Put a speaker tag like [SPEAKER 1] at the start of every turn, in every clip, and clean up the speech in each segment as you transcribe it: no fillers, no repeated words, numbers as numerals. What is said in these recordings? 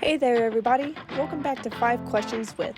[SPEAKER 1] Hey there, everybody. Welcome back to 5 Questions With.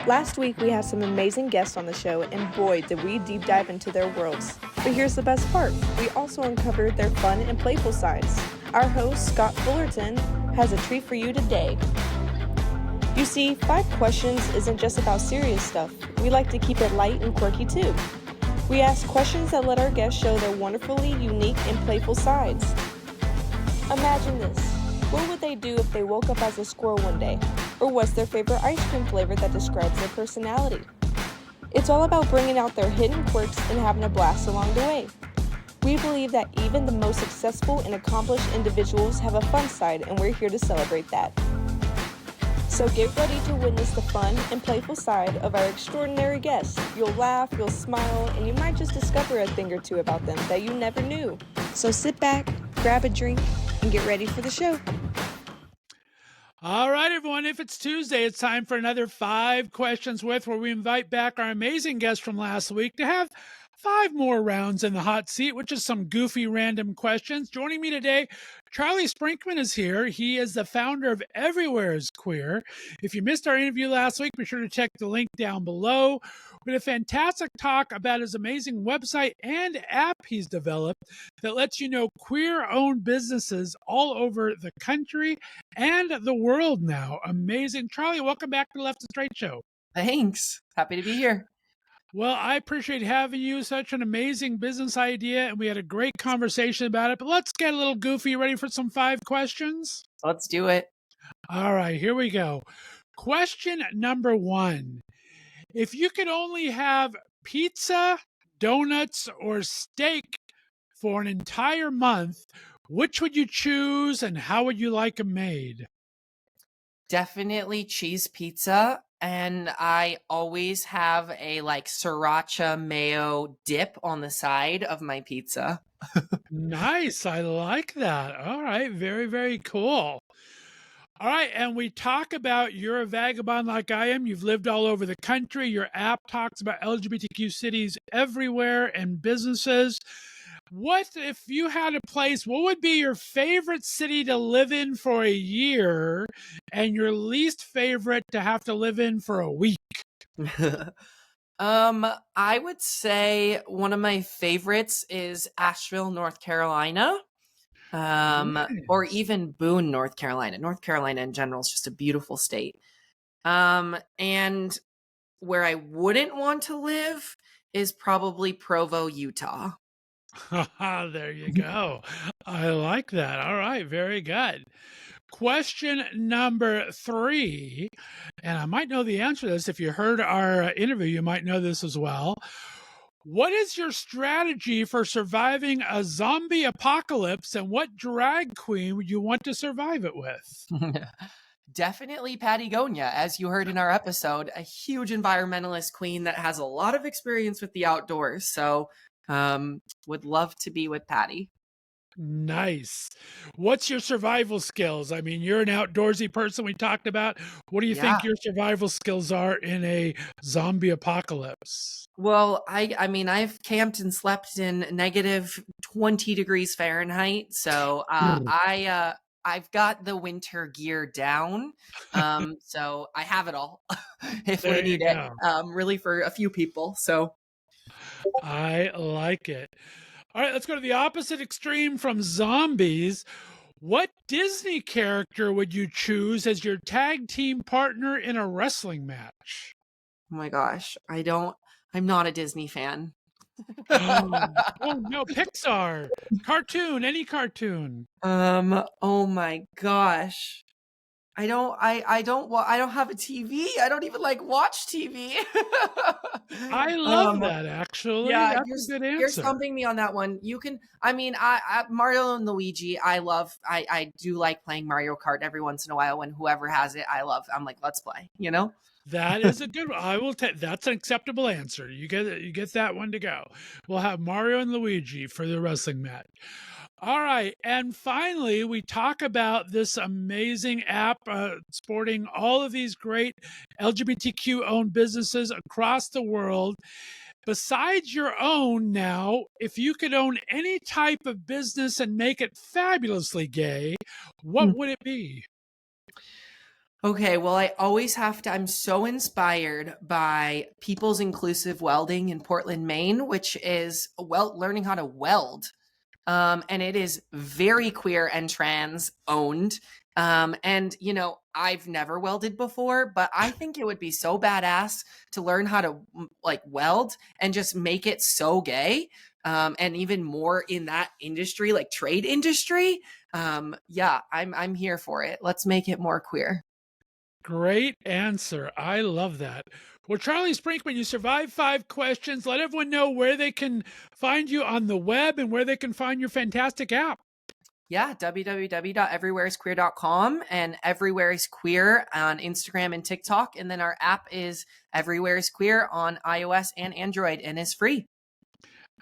[SPEAKER 1] Last week, we had some amazing guests on the show, and boy, did we deep dive into their worlds. But here's the best part. We also uncovered their fun and playful sides. Our host, Scott Fullerton, has a treat for you today. You see, 5 Questions isn't just about serious stuff. We like to keep it light and quirky, too. We ask questions that let our guests show their wonderfully unique and playful sides. Imagine this. What would they do if they woke up as a squirrel one day? Or what's their favorite ice cream flavor that describes their personality? It's all about bringing out their hidden quirks and having a blast along the way. We believe that even the most successful and accomplished individuals have a fun side, and we're here to celebrate that. So get ready to witness the fun and playful side of our extraordinary guests. You'll laugh, you'll smile, and you might just discover a thing or two about them that you never knew. So sit back, grab a drink, and get ready for the show.
[SPEAKER 2] All right, everyone. If it's Tuesday, it's time for another 5 Questions With, where we invite back our amazing guest from last week to have 5 more rounds in the hot seat, which is some goofy random questions. Joining me today, Charlie Sprinkman is here. He is the founder of Everywhere is Queer. If you missed our interview last week, be sure to check the link down below. We had a fantastic talk about his amazing website and app he's developed that lets you know queer-owned businesses all over the country and the world now. Amazing. Charlie, welcome back to the Left of Str8 Show.
[SPEAKER 3] Thanks. Happy to be here.
[SPEAKER 2] Well, I appreciate having you. Such an amazing business idea, and we had a great conversation about it. But let's get a little goofy. Ready for some 5 questions?
[SPEAKER 3] Let's do it.
[SPEAKER 2] All right, here we go. Question number 1. If you could only have pizza, donuts, or steak for an entire month, which would you choose and how would you like them made?
[SPEAKER 3] Definitely cheese pizza. And I always have a sriracha mayo dip on the side of my pizza.
[SPEAKER 2] Nice. I like that. All right. Very, very cool. All right. And we talk about you're a vagabond like I am. You've lived all over the country. Your app talks about LGBTQ cities everywhere and businesses. What if you had a place, what would be your favorite city to live in for a year and your least favorite to have to live in for a week?
[SPEAKER 3] I would say one of my favorites is Asheville, North Carolina. Or even Boone, North Carolina. North Carolina in general is just a beautiful state. And where I wouldn't want to live is probably Provo, Utah.
[SPEAKER 2] There you go. I like that. All right. Very good. Question number 3, and I might know the answer to this. If you heard our interview, you might know this as well. What is your strategy for surviving a zombie apocalypse, and what drag queen would you want to survive it with?
[SPEAKER 3] Definitely Patagonia, as you heard in our episode, a huge environmentalist queen that has a lot of experience with the outdoors. So would love to be with Patty.
[SPEAKER 2] Nice. What's your survival skills? I mean, you're an outdoorsy person we talked about. What do you think your survival skills are in a zombie apocalypse?
[SPEAKER 3] Well, I mean, I've camped and slept in negative 20 degrees Fahrenheit. So I've got the winter gear down. So I have it all if we need it, really for a few people. So
[SPEAKER 2] I like it. All right, let's go to the opposite extreme from zombies. What Disney character would you choose as your tag team partner in a wrestling match?
[SPEAKER 3] Oh my gosh, I'm not a Disney fan.
[SPEAKER 2] Oh no, Pixar. Cartoon, any cartoon.
[SPEAKER 3] Oh my gosh. I don't have a TV. I don't even watch TV.
[SPEAKER 2] I love that, actually.
[SPEAKER 3] Yeah,
[SPEAKER 2] that's a good answer.
[SPEAKER 3] You're stumping me on that one. You can, I Mario and Luigi, I do like playing Mario Kart every once in a while when whoever has it, I'm like, let's play, you know?
[SPEAKER 2] That is a good one. I will take that's an acceptable answer. You get that one to go. We'll have Mario and Luigi for the wrestling match. All right. And finally, we talk about this amazing app sporting all of these great LGBTQ owned businesses across the world. Besides your own now, if you could own any type of business and make it fabulously gay, what would it be?
[SPEAKER 3] Okay, well, I always have to, I'm so inspired by People's Inclusive Welding in Portland, Maine, which is learning how to weld. And it is very queer and trans owned. And, I've never welded before, but I think it would be so badass to learn how to weld and just make it so gay. And even more in that industry, like trade industry. Yeah, I'm here for it. Let's make it more queer.
[SPEAKER 2] Great answer. I love that. Well, Charlie Sprinkman, you survived 5 questions. Let everyone know where they can find you on the web and where they can find your fantastic app.
[SPEAKER 3] Yeah, www.everywhereisqueer.com and Everywhere is Queer on Instagram and TikTok. And then our app is Everywhere is Queer on iOS and Android and is free.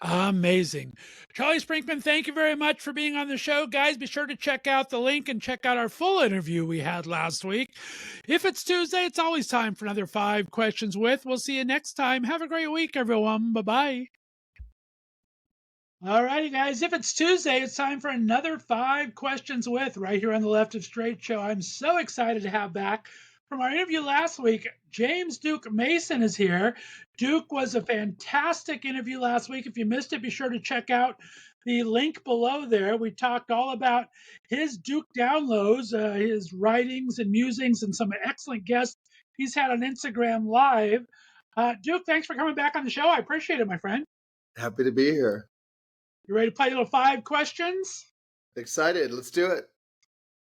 [SPEAKER 2] Amazing. Charlie Sprinkman, thank you very much for being on the show. Guys, be sure to check out the link and check out our full interview we had last week. If it's Tuesday, it's always time for another 5 questions with. We'll see you next time. Have a great week, everyone. Bye-bye. All righty, guys. If it's Tuesday, it's time for another 5 questions with right here on the Left of Str8 Show. I'm so excited to have back from our interview last week. James Duke Mason is here. Duke was a fantastic interview last week. If you missed it, be sure to check out the link below there. We talked all about his Duke downloads, his writings and musings, and some excellent guests he's had on Instagram Live. Duke, thanks for coming back on the show. I appreciate it, my friend.
[SPEAKER 4] Happy to be here.
[SPEAKER 2] You ready to play a little 5 questions?
[SPEAKER 4] Excited. Let's do it.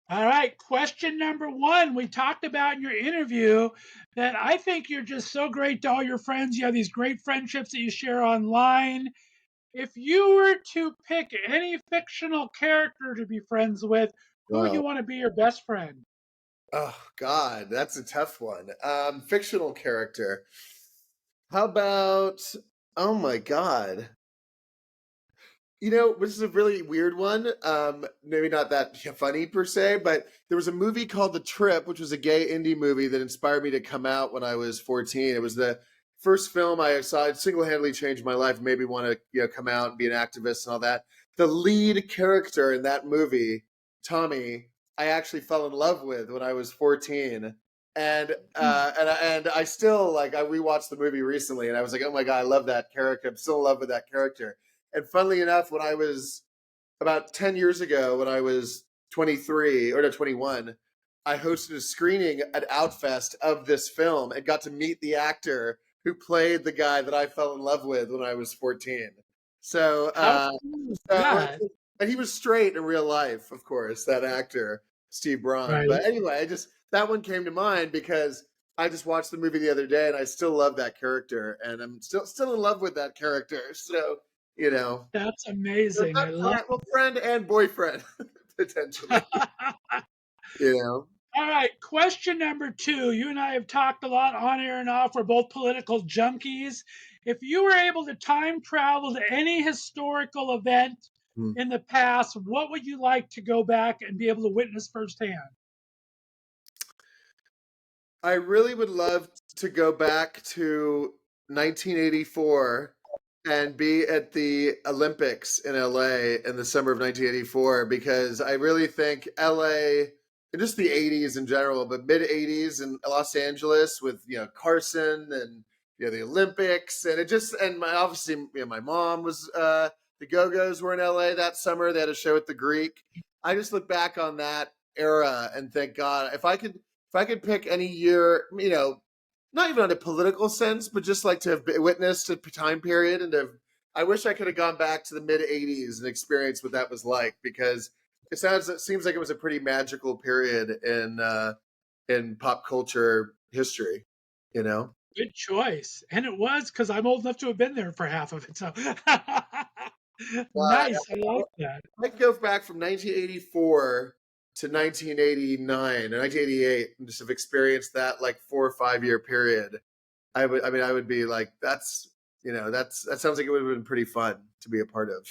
[SPEAKER 2] All right. Question number 1. We talked about in your interview that I think you're just so great to all your friends. You have these great friendships that you share online. If you were to pick any fictional character to be friends with, who would you want to be your best friend?
[SPEAKER 4] Oh, God. That's a tough one. Fictional character. How about, oh my God. Which is a really weird one. Maybe not that funny per se, but there was a movie called The Trip, which was a gay indie movie that inspired me to come out when I was 14. It was the first film I saw. It single-handedly changed my life, made me want to come out and be an activist and all that. The lead character in that movie, Tommy, I actually fell in love with when I was 14. And I still I rewatched the movie recently, and I was like, oh my God, I love that character. I'm still in love with that character. And funnily enough, when I was about 10 years ago, when I was 21, I hosted a screening at Outfest of this film and got to meet the actor who played the guy that I fell in love with when I was 14. So, and he was straight in real life, of course, that actor, Steve Braun. Right. But anyway, that one came to mind because I just watched the movie the other day and I still love that character, and I'm still in love with that character. So,
[SPEAKER 2] that's amazing. I love
[SPEAKER 4] friend and boyfriend potentially.
[SPEAKER 2] All right, question number 2. You and I have talked a lot on air and off. We're both political junkies. If you were able to time travel to any historical event in the past, what would you like to go back and be able to witness firsthand?
[SPEAKER 4] I really would love to go back to 1984 and be at the Olympics in LA in the summer of 1984, because I really think LA, and just the 80s in general, but mid 80s in Los Angeles with, Carson and, the Olympics, and my mom was, the Go-Go's were in LA that summer. They had a show at the Greek. I just look back on that era and thank God, if I could pick any year, not even on a political sense, but just to have witnessed a time period, and I wish I could have gone back to the mid 80s and experienced what that was like, because it seems like it was a pretty magical period in pop culture history,
[SPEAKER 2] Good choice. And it was, because I'm old enough to have been there for half of it. So nice. I like that.
[SPEAKER 4] I'd go back from 1984 to 1989 and 1988 and just have experienced that 4 or 5 year period. I would be like, that sounds like it would have been pretty fun to be a part of.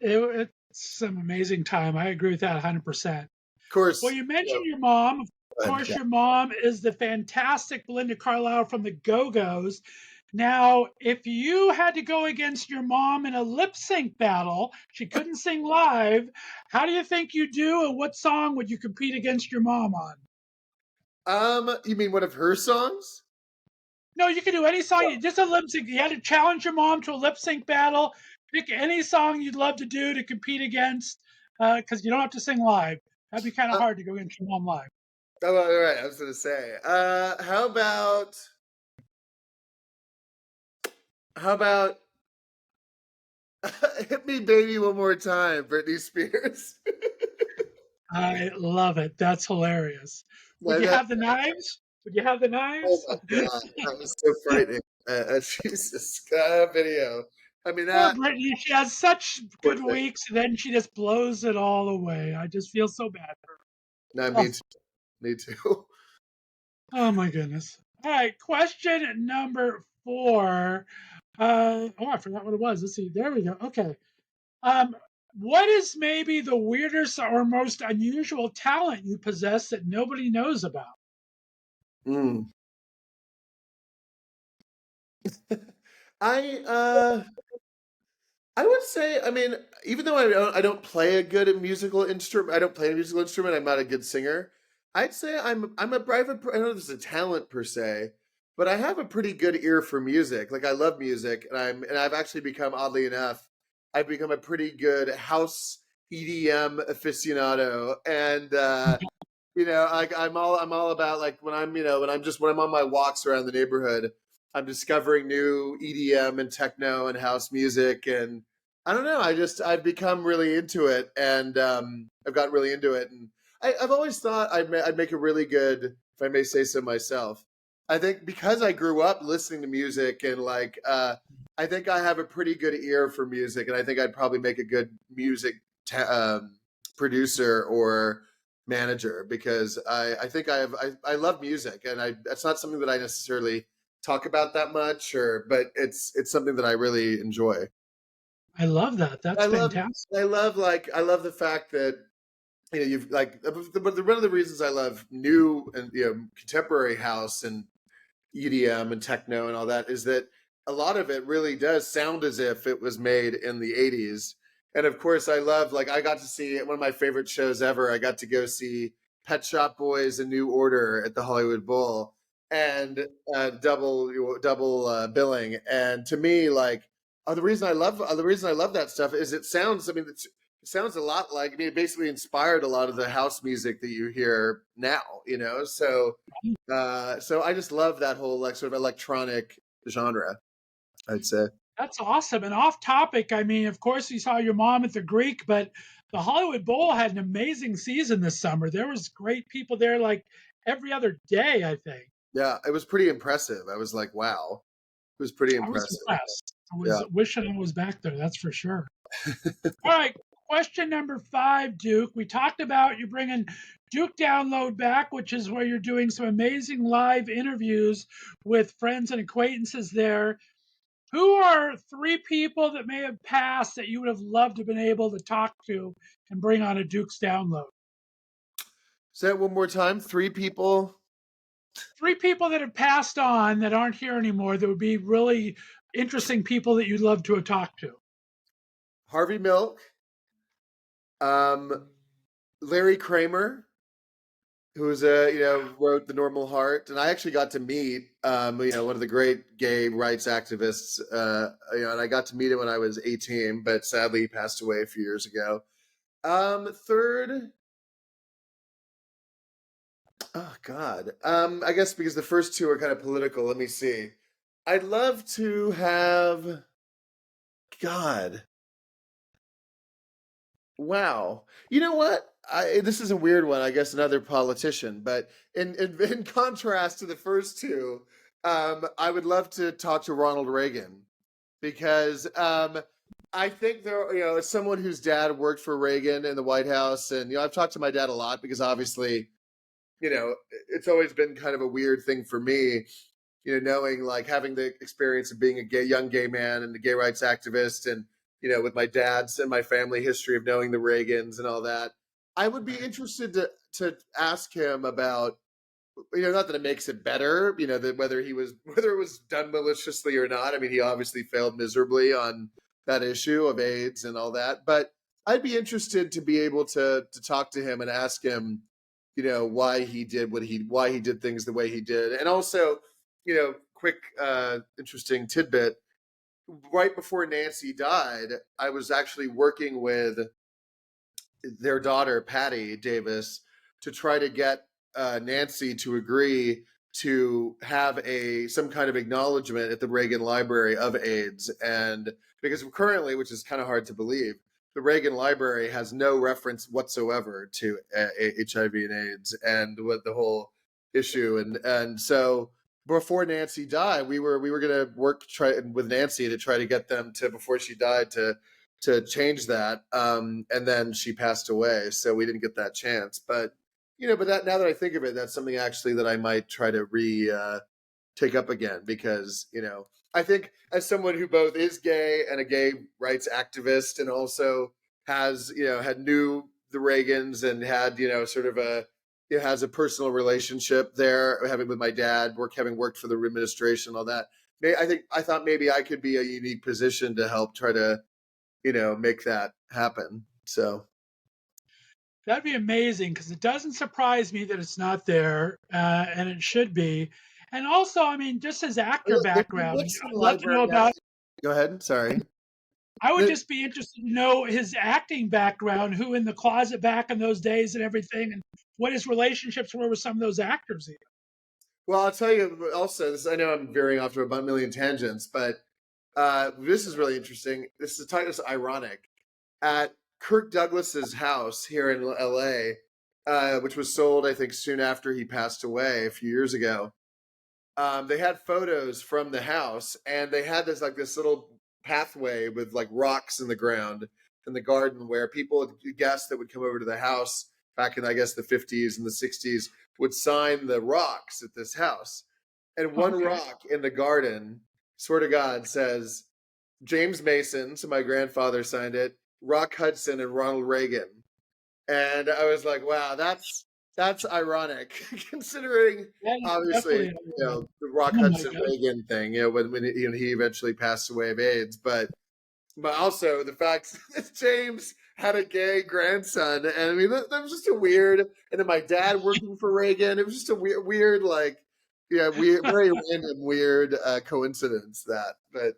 [SPEAKER 2] It's some amazing time. I agree with that 100%. Of
[SPEAKER 4] course.
[SPEAKER 2] Well, you mentioned your mom. Of course, your mom is the fantastic Belinda Carlisle from the Go-Go's. Now, if you had to go against your mom in a lip sync battle, she couldn't sing live, how do you think you do, and what song would you compete against your mom on?
[SPEAKER 4] You mean one of her songs?
[SPEAKER 2] No, you can do any song, just a lip sync. You had to challenge your mom to a lip sync battle. Pick any song you'd love to do to compete against, because you don't have to sing live. That'd be kind of
[SPEAKER 4] Uh,
[SPEAKER 2] hard to go against your mom live.
[SPEAKER 4] oh, all right. I was going to say, how about Hit Me Baby One More Time, Britney Spears?
[SPEAKER 2] I love it. That's hilarious. Would you
[SPEAKER 4] That-
[SPEAKER 2] have the knives? Would you have the
[SPEAKER 4] oh
[SPEAKER 2] knives?
[SPEAKER 4] my God, that was so frightening. Jesus, video. I mean,
[SPEAKER 2] Poor
[SPEAKER 4] that,
[SPEAKER 2] Brittany. She has such
[SPEAKER 4] poor
[SPEAKER 2] good
[SPEAKER 4] thing.
[SPEAKER 2] weeks, and then she just blows it all away. I just feel so bad for
[SPEAKER 4] No,
[SPEAKER 2] her.
[SPEAKER 4] me too. Me too.
[SPEAKER 2] Oh my goodness. All right, question number 4. I forgot what it was. Let's see. There we go. Okay. Um, what is maybe the weirdest or most unusual talent you possess that nobody knows about?
[SPEAKER 4] Mm. I I would say, I mean, even though I don't play a good musical instrument, I don't play a musical instrument. I'm not a good singer. I'd say I'm a private. I don't know if this is a talent per se, but I have a pretty good ear for music. Like I love music, and I've actually become, oddly enough, I've become a pretty good house EDM aficionado, and like I'm all about like when I'm on my walks around the neighborhood, I'm discovering new EDM and techno and house music, and I don't know, I've become really into it, and I've gotten really into it, and I've always thought I'd make a really good, if I may say so myself. I think because I grew up listening to music and I think I have a pretty good ear for music, and I think I'd probably make a good music producer or manager because I think I love music, and that's not something that I necessarily talk about that much, but it's something that I really enjoy.
[SPEAKER 2] I love that. That's
[SPEAKER 4] I love
[SPEAKER 2] fantastic.
[SPEAKER 4] I love the fact that you've like one of the reasons I love new and contemporary house and EDM and techno and all that is that a lot of it really does sound as if it was made in the 80s. And of course, I love, like, I got to see one of my favorite shows ever. I got to go see Pet Shop Boys: A New Order at the Hollywood Bowl, and double billing. And to me, like, the reason I love that stuff is it sounds. I mean, it sounds a lot like, I mean, it basically inspired a lot of the house music that you hear now. So I just love that whole like sort of electronic genre, I'd say.
[SPEAKER 2] That's awesome. And off topic, I mean, of course, you saw your mom at the Greek, but the Hollywood Bowl had an amazing season this summer. There was great people there like every other day, I think.
[SPEAKER 4] Yeah, it was pretty impressive. I was like, wow, it was pretty
[SPEAKER 2] I was
[SPEAKER 4] impressive.
[SPEAKER 2] impressed. I was
[SPEAKER 4] Yeah.
[SPEAKER 2] wishing I was back there, that's for sure. All right, question number 5, Duke. We talked about you bringing Duke Download back, which is where you're doing some amazing live interviews with friends and acquaintances there. Who are 3 people that may have passed that you would have loved to have been able to talk to and bring on a Duke's Download?
[SPEAKER 4] Say it one more time. 3 people.
[SPEAKER 2] 3 people that have passed on that aren't here anymore that would be really interesting people that you'd love to have talked to.
[SPEAKER 4] Harvey Milk, um, Larry Kramer, who was wrote The Normal Heart, and I actually got to meet one of the great gay rights activists, and I got to meet him when I was 18, but sadly he passed away a few years ago. Third, oh God, I guess because the first 2 are kind of political. Let me see. I'd love to have, God. Wow. You know what? This is a weird one. I guess another politician, but in contrast to the first 2, I would love to talk to Ronald Reagan because I think as someone whose dad worked for Reagan in the White House, and I've talked to my dad a lot because obviously, it's always been kind of a weird thing for me, knowing, like, having the experience of being a young gay man and a gay rights activist, and with my dad's and my family history of knowing the Reagans and all that. I would be interested to ask him about not that it makes it better, that whether it was done maliciously or not. I mean, he obviously failed miserably on that issue of AIDS and all that. But I'd be interested to be able to talk to him and ask him, why he did things the way he did. And also, quick, interesting tidbit. Right before Nancy died, I was actually working with their daughter, Patty Davis, to try to get Nancy to agree to have some kind of acknowledgement at the Reagan Library of AIDS. And because currently, which is kind of hard to believe, the Reagan Library has no reference whatsoever to HIV and AIDS and what the whole issue. And so before Nancy died, we were going to try with Nancy to try to get them to, before she died, to change that. And then she passed away, so we didn't get that chance. But that, now that I think of it, that's something actually that I might try to take up again, because I think as someone who both is gay and a gay rights activist, and also knew the Reagans and had sort of has a personal relationship there, having with my dad, having worked for the administration and all that. I thought maybe I could be a unique position to help try to make that happen. So
[SPEAKER 2] that'd be amazing, because it doesn't surprise me that it's not there, and it should be. And also, I mean, just his actor background, I'd love to know about.
[SPEAKER 4] Go ahead. Sorry.
[SPEAKER 2] I would just be interested to know his acting background, who in the closet back in those days and everything, and what his relationships were with some of those actors. Even.
[SPEAKER 4] Well, I'll tell you also, I know I'm veering off to a million tangents, but this is really interesting. This is ironic. At Kirk Douglas's house here in LA, which was sold, I think, soon after he passed away a few years ago, they had photos from the house, and they had this little pathway with rocks in the ground in the garden, where guests that would come over to the house back in, I guess, the 50s and the 60s would sign the rocks at this house. And one rock in the garden, swear to God, says James Mason, so my grandfather signed it, Rock Hudson, and Ronald Reagan. And I was like, wow, that's ironic, considering obviously the Rock Hudson Reagan thing, when he eventually passed away of AIDS, but also the fact that James had a gay grandson, and I mean that was just a weird. And then my dad working for Reagan, it was just a weird very random, weird coincidence. But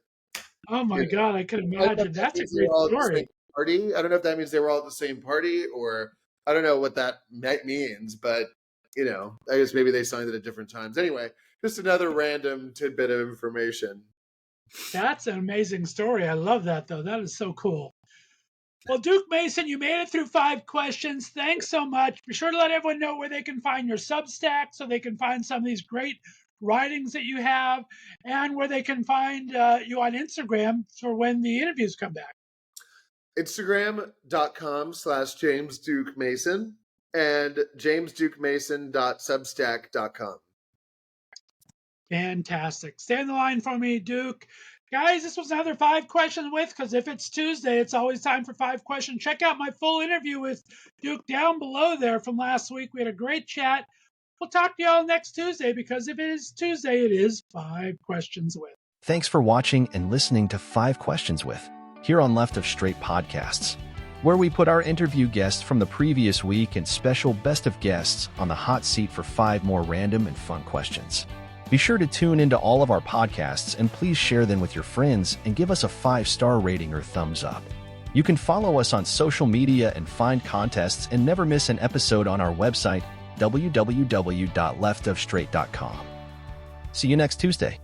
[SPEAKER 2] oh my God, I can imagine. That's a great story.
[SPEAKER 4] Party. I don't know if that means they were all at the same party, or I don't know what that means, but I guess maybe they signed it at different times. Anyway, just another random tidbit of information.
[SPEAKER 2] That's an amazing story. I love that, though. That is so cool. Well, Duke Mason, you made it through 5 questions. Thanks so much. Be sure to let everyone know where they can find your Substack, so they can find some of these great writings that you have, and where they can find you on Instagram for when the interviews come back.
[SPEAKER 4] Instagram.com/James Duke Mason and jamesdukemason.substack.com.
[SPEAKER 2] Fantastic. Stay on the line for me, Duke. Guys, this was another 5 questions with, because if it's Tuesday, it's always time for 5 questions. Check out my full interview with Duke down below there from last week. We had a great chat. We'll talk to y'all next Tuesday, because if it is Tuesday, it is 5 questions with.
[SPEAKER 5] Thanks for watching and listening to 5 Questions With, here on Left of Str8 Podcasts, where we put our interview guests from the previous week and special best of guests on the hot seat for 5 more random and fun questions. Be sure to tune into all of our podcasts, and please share them with your friends and give us a 5-star rating or thumbs up. You can follow us on social media and find contests and never miss an episode on our website, www.leftofstr8.com. See you next Tuesday.